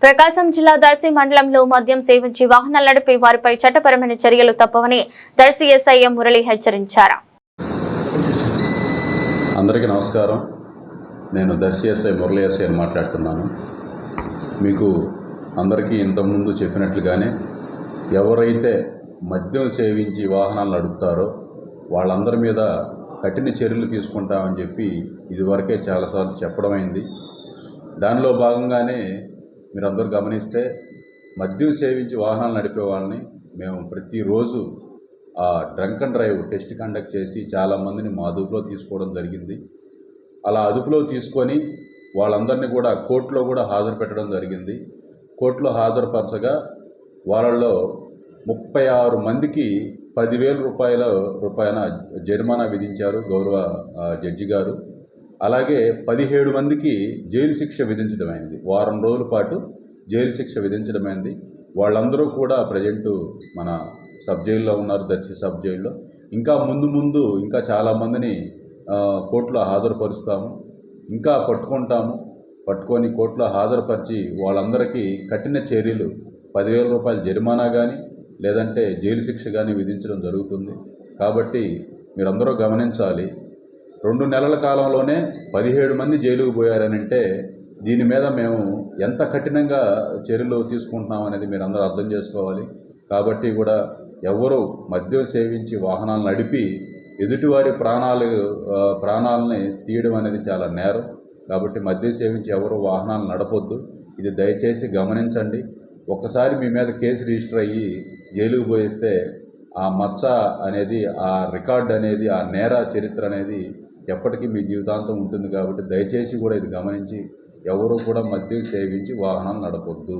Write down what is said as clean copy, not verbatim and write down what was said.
ప్రకాశం జిల్లా దర్శి మండలంలో మద్యం సేవించి వాహనాలు నడిపే వారిపై చట్టపరమైన చర్యలు తప్పవని దర్శి ఎస్ఐ మురళి హెచ్చరించారు. అందరికీ నమస్కారం. నేను దర్శి ఎస్ఐ మురళి ఎస్ఐ మాట్లాడుతున్నాను. మీకు అందరికీ ఇంతకుముందు చెప్పినట్లుగానే ఎవరైతే మద్యం సేవించి వాహనాలు నడుపుతారో వాళ్ళందరి మీద కఠిన చర్యలు తీసుకుంటామని చెప్పి ఇదివరకే చాలాసార్లు చెప్పడమైంది. దానిలో భాగంగానే మీరందరూ గమనిస్తే మద్యం సేవించి వాహనాలు నడిపే వాళ్ళని మేము ప్రతిరోజు drunk and drive test conduct చేసి చాలామందిని మా అదుపులో తీసుకోవడం జరిగింది. అలా అదుపులో తీసుకొని వాళ్ళందరినీ కూడా కోర్టులో కూడా హాజరు పెట్టడం జరిగింది. కోర్టులో హాజరుపరచగా వాళ్ళల్లో 36 మందికి 10,000 రూపాయల జరిమానా విధించారు గౌరవ జడ్జి గారు. అలాగే 17 మందికి జైలు శిక్ష విధించడమైంది. వారం రోజుల పాటు జైలు శిక్ష విధించడమైంది. వాళ్ళందరూ కూడా ప్రజెంటు మన సబ్ జైల్లో ఉన్నారు, దర్శి సబ్ జైల్లో. ఇంకా ముందు ఇంకా చాలామందిని కోర్టులో హాజరుపరుస్తాము, ఇంకా పట్టుకొని కోర్టులో హాజరుపరిచి వాళ్ళందరికీ కఠిన చర్యలు 10,000 రూపాయల జరిమానా కానీ లేదంటే జైలు శిక్ష కానీ విధించడం జరుగుతుంది. కాబట్టి మీరందరూ గమనించాలి, 2 నెలల కాలంలోనే 17 మంది జైలుకు పోయారనంటే దీని మీద మేము ఎంత కఠినంగా చర్యలు తీసుకుంటున్నాం అనేది మీరు అందరూ అర్థం చేసుకోవాలి. కాబట్టి కూడా ఎవరు మద్యం సేవించి వాహనాలు నడిపి ఎదుటివారి ప్రాణాలని తీయడం అనేది చాలా నేరం. కాబట్టి మద్యం సేవించి ఎవరు వాహనాలు నడపొద్దు. ఇది దయచేసి గమనించండి. ఒక్కసారి మీ మీద కేసు రిజిస్టర్ అయ్యి జైలుకు పోయేస్తే ఆ మచ్చ అనేది, ఆ రికార్డ్ అనేది, ఆ నేర చరిత్ర అనేది ఎప్పటికీ మీ జీవితాంతం ఉంటుంది. కాబట్టి దయచేసి కూడా ఇది గమనించి ఎవరు కూడా మద్యం సేవించి వాహనాలు నడపొద్దు.